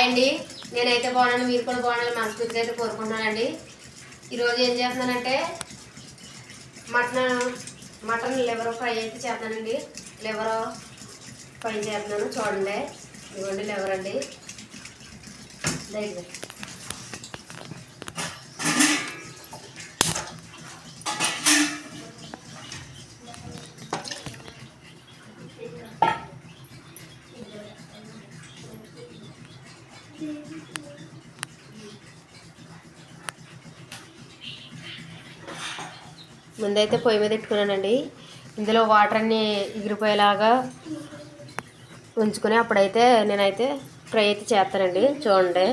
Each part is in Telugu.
హాయ్ అండి, నేనైతే బాగున్నాను, మీరు కూడా బాగున్నాను మనస్ఫూర్తిగా అయితే కోరుకుంటున్నానండి. ఈరోజు ఏం చేస్తున్నానంటే మటన్ లివర్ ఫ్రై అయితే చేస్తానండి. లివర్ ఫ్రై చేస్తున్నాను, చూడండి. ఇవ్వండి లివర్ అండి. దగ్గర ముందైతే పొయ్యి మీద పెట్టుకున్నానండి. ఇందులో వాటర్ అన్ని ఎగిరిపోయేలాగా ఉంచుకొని అప్పుడైతే నేనైతే ఫ్రై అయితే చేస్తానండి. చూడండి,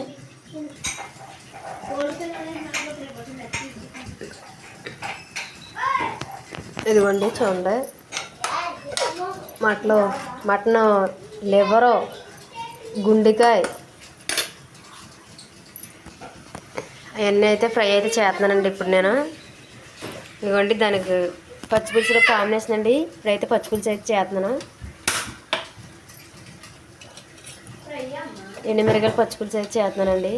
ఇదిగోండి చూడండి. మటన్ లివరు, గుండెకాయ అవన్నీ అయితే ఫ్రై అయితే చేస్తున్నానండి ఇప్పుడు నేను. ఇదిగోండి, దానికి పచ్చిపులుసులో కాంబినేషన్ అండి. ఇప్పుడైతే పచ్చిపులుసు అయితే చేస్తున్నాను. ఎండుమిరగాయలు పచ్చిపులుసు అయితే చేస్తున్నానండి.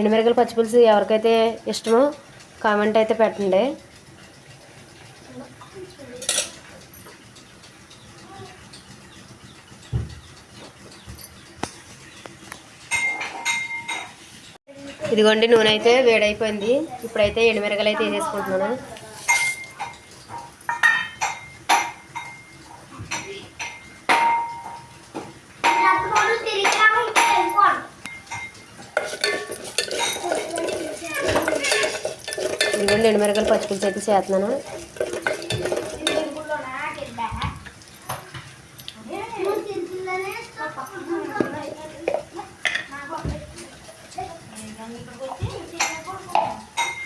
ఎండుమిరగాయలు పచ్చిపులుసు ఎవరికైతే ఇష్టమో కామెంట్ అయితే పెట్టండి. ఇదిగోండి, నూనె అయితే వేడైపోయింది. ఇప్పుడైతే ఎండుమిరగాయలు అయితే వేసేసుకుంటున్నాను. ఇదిగోండి, ఎండుమిరగాయలు పచ్చిపులుసు అయితే చేస్తున్నాను.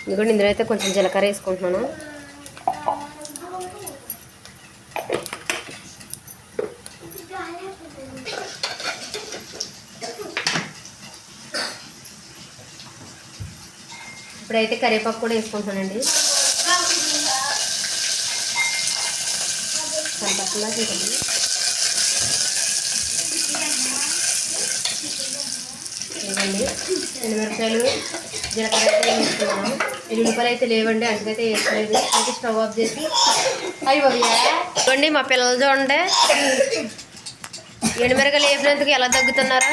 ఇదిగోండి, ఇందులో అయితే కొంచెం జీలకర్ర వేసుకుంటున్నాను. ఇప్పుడైతే కరివేపాకు కూడా వేసుకుంటున్నానండి. కరివేపాకులా చూడండి. ఇవ్వండి, ఎండుమిరపకాయలు జీలకర్ర అయితే వేసుకున్నాను. ఎల్లుల్లిపాయలు అయితే లేవండి, అందుకైతే వేసుకోలేదు. అయితే స్టవ్ ఆఫ్ చేసి ఇవ్వండి. మా పిల్లలు చూడండి, ఎండుమిరకాయలు వేసినందుకు ఎలా తగ్గుతున్నారా.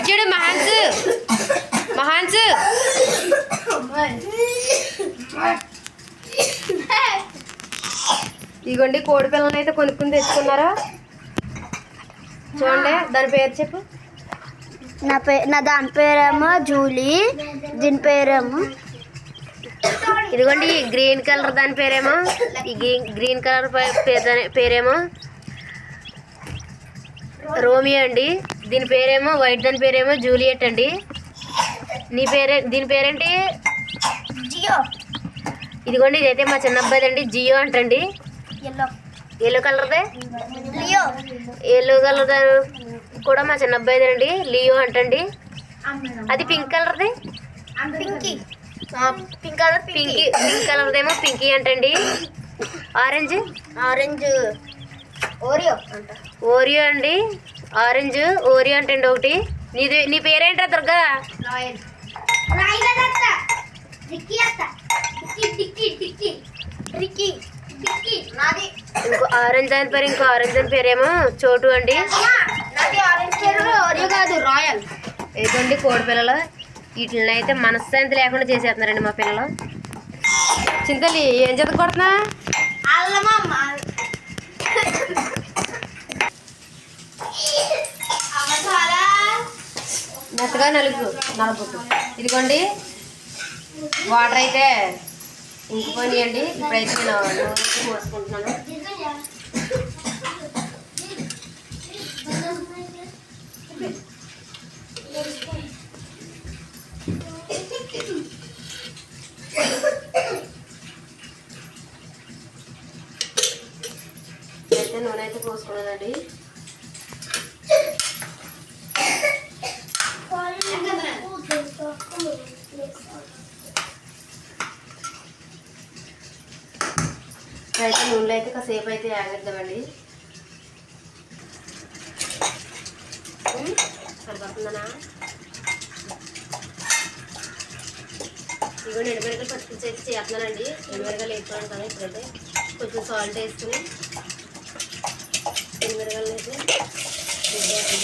ఇచ్చాడు మహాన్స్ ఇదిగోండి, కోడి పిల్లలను అయితే కొనుక్కుని తెచ్చుకున్నారా. చూడండి, దాని పేరు చెప్పు. నా దాని పేరేమో జూలీ, దీని పేరేమో ఇదిగోండి గ్రీన్ కలర్ దాని పేరేమో, ఈ గ్రీన్ కలర్ పేరేమో రోమియో అండి. దీని పేరేమో వైట్, దాని పేరేమో జూలియట్ అండి. దీని పేరేంటి? జియో. ఇదిగోండి, ఇదైతే మా చిన్న అబ్బాయి అండి, జియో అంటండి. ఎల్లో కలర్దే, ఎల్లో కలర్ కూడా మా చిన్న అబ్బాయిదే అండి, లియో అంటండి. అది పింక్ కలర్ది, పింక్ కలర్దేమో పింకీ అంటండి. ఆరెంజ్ ఓరియో అండి. ఆరెంజ్ ఓరియో అంటండి ఒకటి. నీ పేరేంటా దుర్గా? ఇంకో ఆరెంజ్ దాని పేరు, ఇంకో ఆరెంజ్ దాని పేరేమో చోటు అండి. ఇదిగోండి కోడి పిల్లలు, వీటిని అయితే మనశ్శాంతి లేకుండా చేసేస్తున్నారండి మా పిల్లలు. చింతలి ఏం చదువుకుంటున్నా? మెత్తగా నలుపు. ఇదిగోండి, వాటర్ అయితే ఇంకిపోయినాయండి. ఇప్పుడైతే నేను నూనె పోసుకుంటున్నాను. అయితే నూనె అయితే పోసుకున్నానండి. అయితే నూనెలో అయితే కాసేపు అయితే ఆగేద్దామండి. సరిపడుతుందనా? ఇదిగో ఎండుమిరకాయలు పచ్చిపులుసు అయితే చేస్తున్నానండి. ఎండుమిరకాయలు వేసుకోవాలి కదా ఇప్పుడైతే కొంచెం సాల్ట్ వేసుకుని ఎండుమిరకాయలు అయితే వేసేయాలి.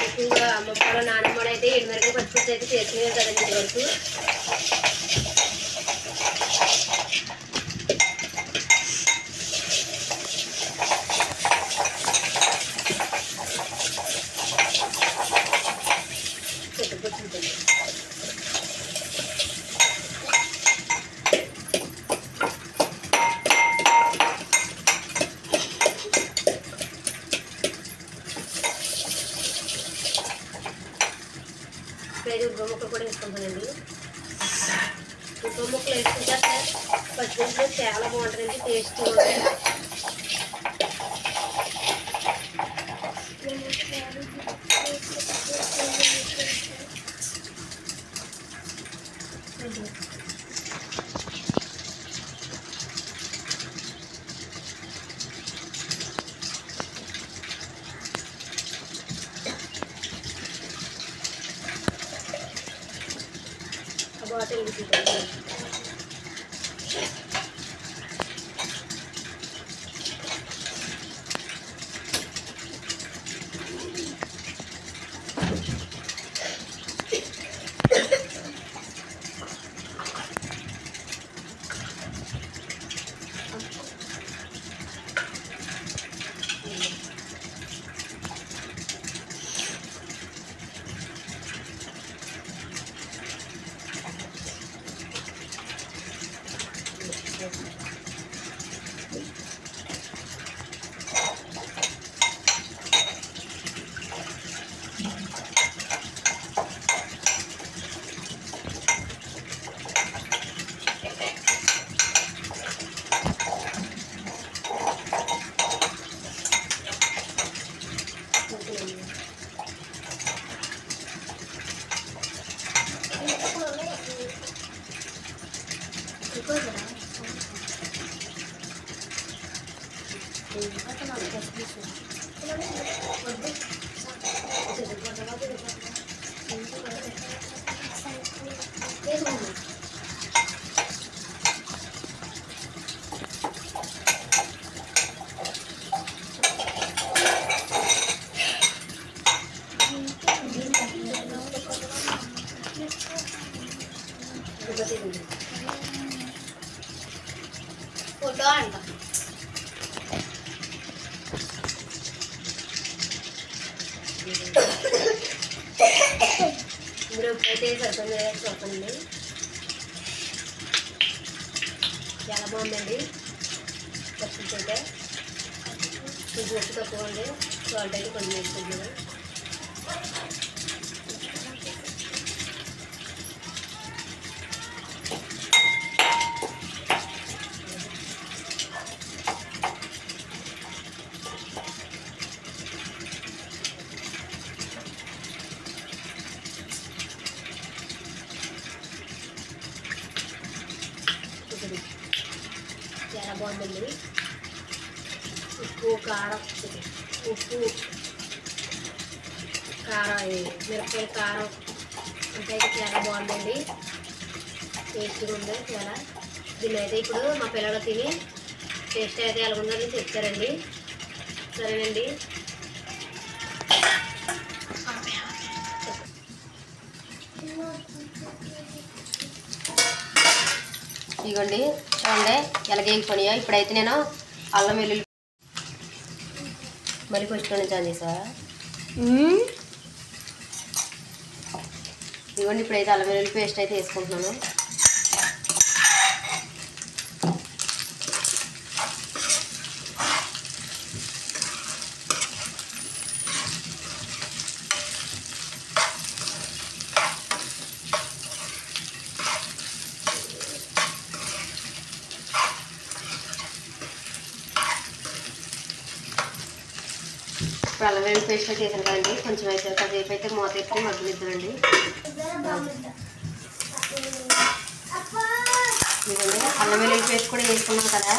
ఎక్కువగా అమ్మమ్మలో నానమ్మలో అయితే ఎండుమిరకాయ పచ్చిపులుసు అయితే చేసుకునేది కదండి ఇది వరకు. ఉప్పు ముక్కలు కూడా వేసుకుంటానండి. ఉప్పు ముక్కలు వేసుకుంటే పచ్చిపులుసులో చాలా బాగుంటుందండి, టేస్ట్ ఉంటుంది. బాటిల్ తీసుకుంటాను. ఫోటో అంట ఇప్పుడు ఎప్పుడైతే సరిపోయిందో చూడండి. చాలా బాగుందండి పచ్చిపులుసు అయితే. కొంచెం ఉప్పు తక్కువ ఉంది, సాల్ట్ అయితే కొంచెం వేసుకుంటున్నాను. చాలా బాగుందండి. ఉప్పు కారం, ఉప్పు కారం, మిరపకాయల కారం అంటే అయితే చాలా బాగుందండి, టేస్ట్గా ఉంది చాలా. దీన్ని అయితే ఇప్పుడు మా పిల్లలు తిని టేస్ట్ అయితే ఎలా ఉందని చెప్తారండి. సరేనండి. ఇదిగోండి చూడండి ఎలాగేగిపోయినాయో. ఇప్పుడైతే నేను అల్లం వెల్లుల్లి మళ్ళీ ఫస్ట్ నుంచి అందిసా. ఇదిగోండి ఇప్పుడైతే అల్లం వెల్లుల్లి పేస్ట్ అయితే వేసుకుంటున్నాను. ఇప్పుడు అల్లం వెల్లుల్లి పేస్ట్ చేసాను కదండి, కొంచెం అయితే కాసేపు అయితే మూత ఎత్తి మగ్గనిద్దామండి. ఇదిగోండి అల్లం వెల్లుల్లి పేస్ట్ కూడా వేసుకున్నాం కదా.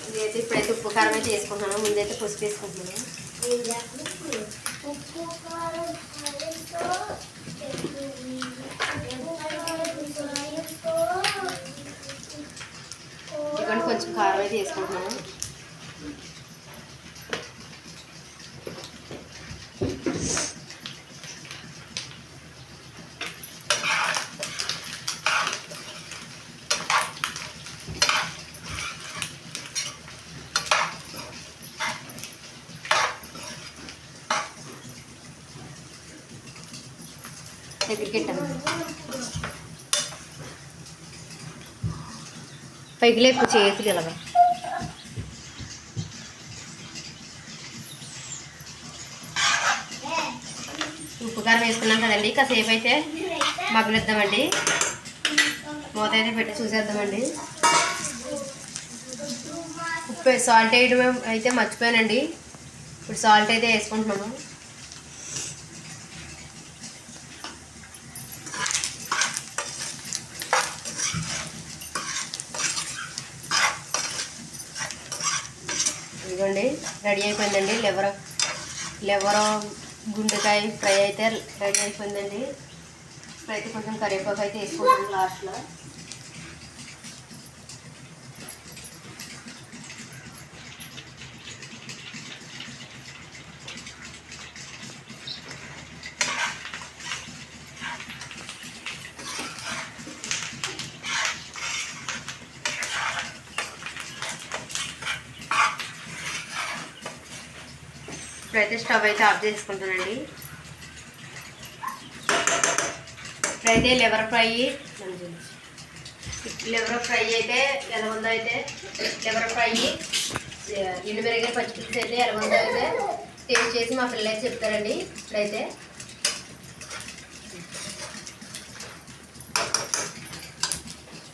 ఇదైతే ఇప్పుడైతే ఉప్పు కారం అయితే వేసుకుంటున్నాను. ముందైతే పసుపు వేసుకుంటున్నాను. ఇదిగోండి కొంచెం కారం అయితే వేసుకుంటున్నాను. దగ్గరికి పైకి లేపు చేతులు ఇలాగా. ఉప్పు కారం వేసుకున్నాం కదండి. కాసేపు అయితే మగ్గనిద్దామండి. మూత అయితే పెట్టి చూసేద్దామండి. ఉప్పు సాల్ట్ వేయడం అయితే మర్చిపోయానండి. ఇప్పుడు సాల్ట్ అయితే వేసుకుంటున్నాము. ఇదిగోండి రెడీ అయిపోయిందండి. లివర్ గుండెకాయ ఫ్రై అయితే రెడీ అయిపోయిందండి. ఇప్పుడైతే కొంచెం కరివేపాకు అయితే వేసుకుంటాం లాస్ట్లో. ఇప్పుడైతే స్టవ్ అయితే ఆఫ్ చేసుకుంటానండి. ఇప్పుడైతే లివర్ ఫ్రై అయితే ఎలా ఉందో అయితే లివర్ ఫ్రై ఎండుమిరగాయ పచ్చిపులుసు అయితే ఎలా ఉందో అయితే టేస్ట్ చేసి మా పిల్లలు అయితే చెప్తారండి. ఇప్పుడైతే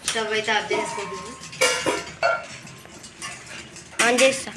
స్టవ్ అయితే ఆఫ్ చేసుకుంటున్నాను. ఆన్ చేస్తా.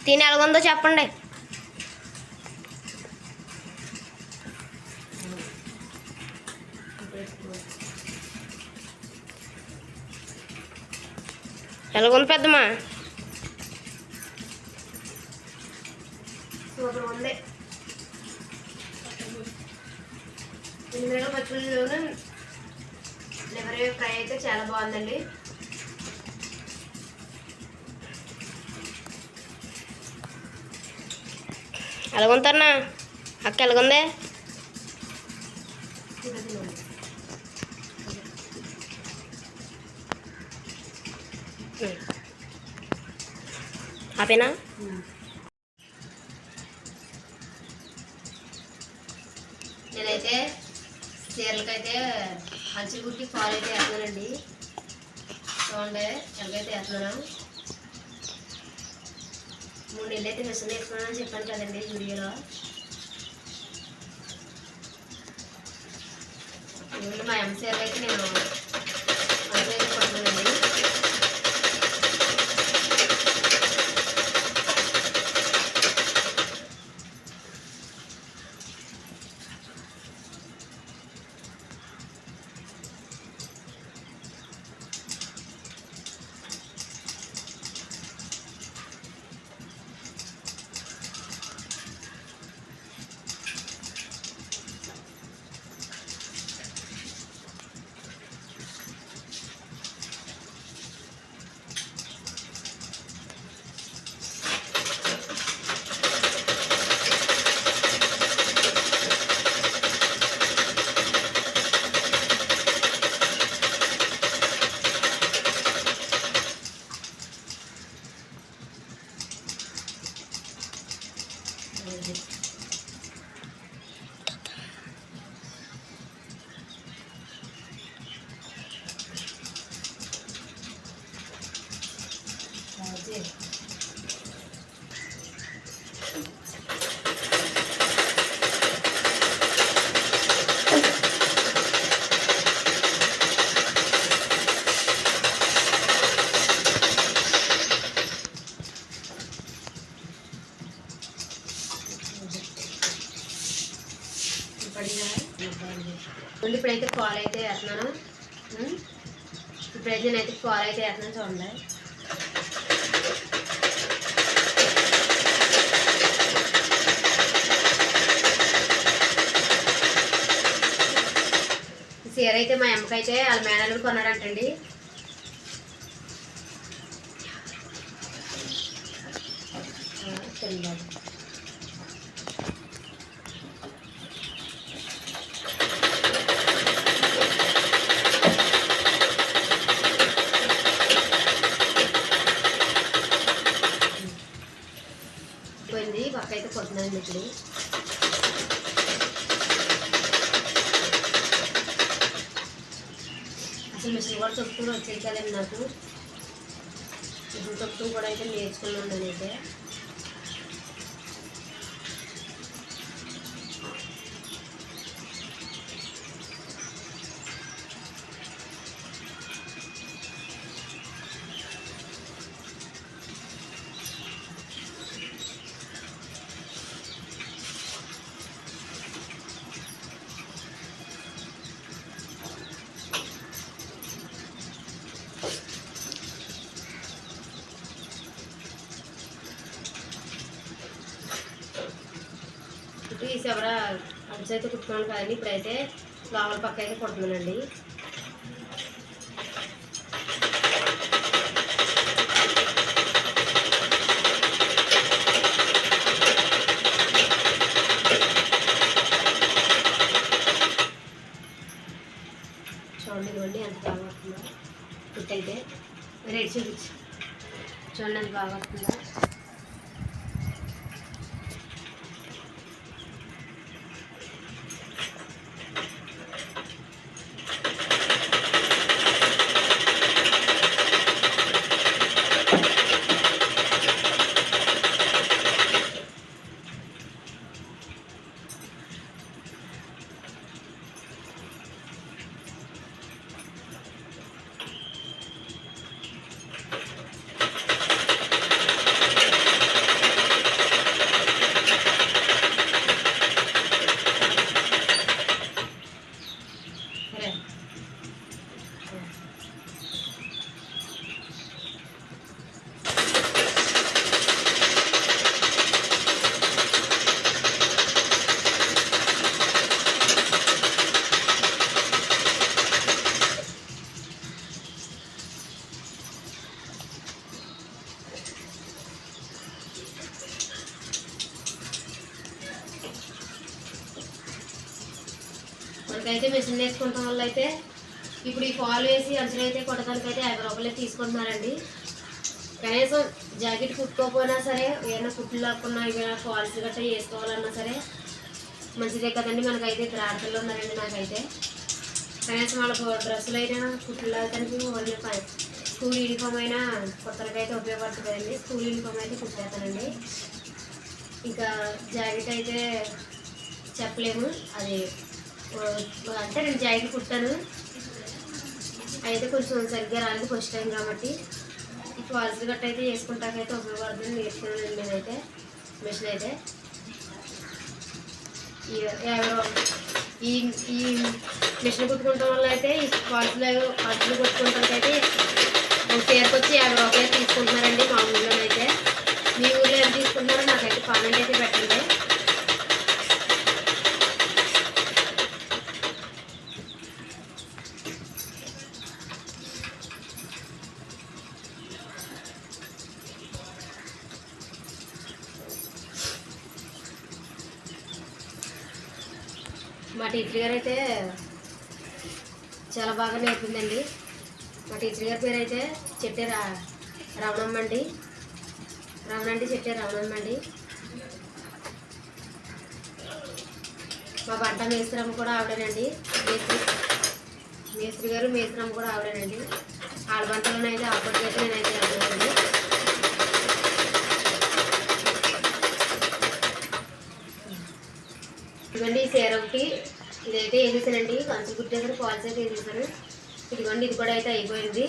తిని ఎలాగుందో చెప్పండి. ఎలాగుంది పెద్దమ్మా? సూపర్ ఉంది. ఇందులో పచ్చిమిరపకాయలు లివర్ ఫ్రై అయితే చాలా బాగుందండి. ఎలాగుంటారన్నా అక్క? ఎలాగుంది? ఆపేనా? నేనైతే చీరలకైతే అంచులు కుట్టి ఫాల్ అయితే వేస్తున్నానండి. చూడండి ఎలాగైతే వేస్తున్నాను. 3 నెలలు అయితే మిషన్ వేసుకున్నానని చెప్పాను కదండి వీడియోలో. ఇవ్వండి మా ఎంసీఆర్లో అయితే నేను అంతే పడుతున్నానండి. ఇప్పుడైతే పాలు అయితే వేస్తున్నాను. ఇప్పుడైతే నేనైతే పాలు అయితే వేస్తున్నాను చూడండి. చీర అయితే మా అమ్మకైతే వాళ్ళ మేనలు కొన్నాడంటండి. పోయింది పక్క అయితే కొడుతున్నాను. ఇప్పుడు అసలు మిషన్ కూడా తొక్కుతూ వచ్చేది కదండి నాకు. మిషన్ తొక్కుతూ కూడా అయితే నేర్చుకున్నాను నేనైతే. తీసి ఎవరా అటు అయితే కుట్టుకున్నాను కదండి. ఇప్పుడైతే లోపల పక్క అయితే కుడుతున్నానండి. చూడండి ఇవ్వండి ఎంత బాగా వస్తుందో కుట్టయితే. రేట్ చూపించి చూడండి ఎంత బాగా వస్తుందో. మనకైతే మిషన్ వేసుకుంటాం వల్ల అయితే ఇప్పుడు ఈ ఫాల్ వేసి అంచులు అయితే కొట్టడానికి అయితే 50 రూపాయలు తీసుకుంటున్నారండి. కనీసం జాకెట్ కుట్టుకోకపోయినా సరే ఏమైనా కుట్లు లేకున్నా ఏమైనా ఫాల్స్ గట్రా వేసుకోవాలన్నా సరే మంచిదే కదండి. మనకైతే ఇద్దరు ఆడపిల్లలు ఉన్నారండి. నాకైతే కనీసం వాళ్ళకు డ్రెస్సులు అయినా కుట్లు లేకడానికి వాళ్ళు స్కూల్ యూనిఫామ్ అయినా కొత్తలకైతే ఉపయోగపడుతుంది కదండి. స్కూల్ యూనిఫామ్ అయితే కుట్టేస్తానండి. ఇంకా జాకెట్ అయితే చెప్పలేము. అది అంటే నేను జాకెట్ కుట్టాను అయితే కొంచెం సరిగ్గా రాలేదు ఫస్ట్ టైం కాబట్టి. ఈ ఫాల్స్ గట్ట అయితే వేసుకుంటాకైతే ఉపయోగపడుతుంది. నేర్చుకున్నాను నేనైతే మిషన్ అయితే. ఈ మిషన్ కుట్టుకోవడం వల్ల అయితే ఈ ఫాల్స్లో అడ్లు కొట్టుకోవడానికైతే ఒక చీరకు వచ్చి 50 రూపాయలు తీసుకుంటున్నారండి మా ఊళ్ళోనైతే. మీ ఊళ్ళో ఎంత తీసుకుంటున్నారో నాకైతే కామెంట్ అయితే పెట్టండి. మా టీచర్ గారు అయితే చాలా బాగా నేర్పిందండి. మా టీచర్ గారి పేరు అయితే చెట్టే రమణమ్మ అండి. చెట్టే రమణమ్మ అండి. మా వంట మేస్త్రమ్మ కూడా ఆవిడేనండి. మేస్త్రి గారు మేస్త్రమ్మ కూడా ఆవిడేనండి. ఆడ వంటలోనైతే అప్పటికైతే నేనైతే వెళ్తానండి. ఇదిగోండి ఈ చీర ఒకటి ఇదైతే వేసేసానండి. కంచులు కుట్టేసారు, ఫాల్స్ అయితే వేసేసాను. ఇదిగోండి ఇది కూడా అయితే అయిపోయింది.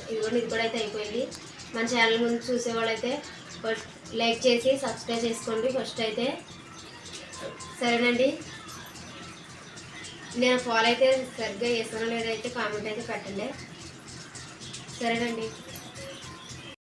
ఇదిగోండి ఇది కూడా అయితే అయిపోయింది. మన ఛానల్ ముందు చూసేవాళ్ళైతే లైక్ చేసి సబ్స్క్రైబ్ చేసుకోండి ఫస్ట్ అయితే. సరేనండి, నేను ఫాలో అయితే సరిగ్గా చేస్తానో లేదైతే కామెంట్ అయితే పెట్టండి. సరేనండి.